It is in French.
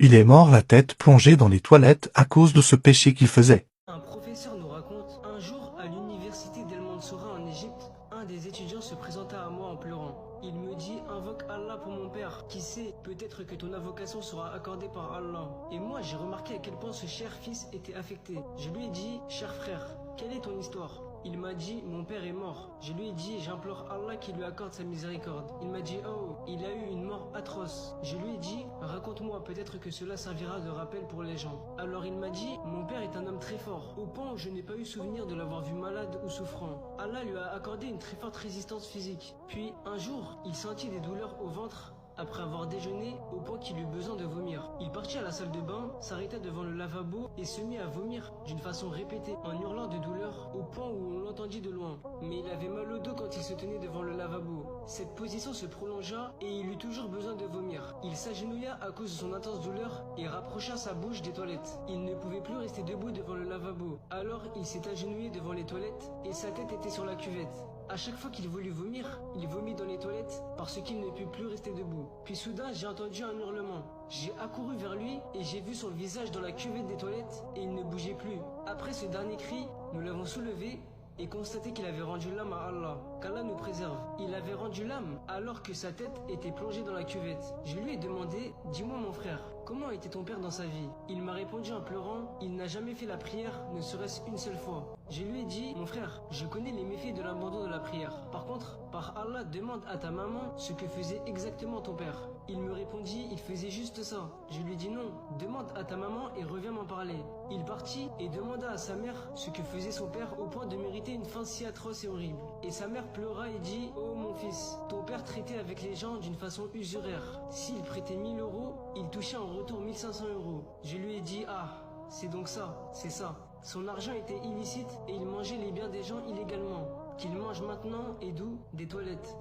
Il est mort la tête plongée dans les toilettes à cause de ce péché qu'il faisait. Un professeur nous raconte, un jour à l'université d'El Mansoura en Égypte, un des étudiants se présenta à moi en pleurant. Il me dit, invoque Allah pour mon père. Qui sait, peut-être que ton invocation sera accordée par Allah. Et moi, j'ai remarqué à quel point ce cher fils était affecté. Je lui ai dit, cher frère, quelle est ton histoire? Il m'a dit, mon père est mort. Je lui ai dit, j'implore Allah qui lui accorde sa miséricorde. Il m'a dit, oh, il a eu une mort atroce. Je lui ai dit, raconte-moi, peut-être que cela servira de rappel pour les gens. Alors il m'a dit, mon père est un homme très fort, au point où je n'ai pas eu souvenir de l'avoir vu malade ou souffrant. Allah lui a accordé une très forte résistance physique. Puis, un jour, il sentit des douleurs au ventre après avoir déjeuné au point qu'il eut besoin de vomir. Il partit à la salle de bain, s'arrêta devant le lavabo et se mit à vomir d'une façon répétée en hurlant de douleur au point où on l'entendit de loin. Mais il avait mal au dos quand il se tenait devant le lavabo. Cette position se prolongea et il eut toujours besoin de vomir. Il s'agenouilla à cause de son intense douleur et rapprocha sa bouche des toilettes. Il ne pouvait plus rester debout devant le lavabo. Alors il s'est agenouillé devant les toilettes et sa tête était sur la cuvette. À chaque fois qu'il voulut vomir, il vomit dans les toilettes parce qu'il ne put plus rester debout. Puis soudain, j'ai entendu un hurlement. J'ai accouru vers lui et j'ai vu son visage dans la cuvette des toilettes et il ne bougeait plus. Après ce dernier cri, nous l'avons soulevé et constaté qu'il avait rendu l'âme à Allah. Qu'Allah nous préserve. Il avait rendu l'âme alors que sa tête était plongée dans la cuvette. Je lui ai demandé, dis-moi mon frère, comment était ton père dans sa vie? Il m'a répondu en pleurant, il n'a jamais fait la prière, ne serait-ce une seule fois. Je lui ai dit, mon frère, je connais les méfaits de l'abandon de la prière. Par contre, par Allah, demande à ta maman ce que faisait exactement ton père. Il me répondit, il faisait juste ça. Je lui ai dit non, demande à ta maman et reviens m'en parler. Il partit et demanda à sa mère ce que faisait son père au point de mériter une fin si atroce et horrible. Et sa mère pleura et dit, oh mon fils, ton père traitait avec les gens d'une façon usuraire. S'il prêtait 1000 euros, il touchait en retour 1500 euros. Je lui ai dit, ah, c'est donc ça, c'est ça. Son argent était illicite et il mangeait les biens des gens illégalement. Qu'il mange maintenant et d'où? Des toilettes.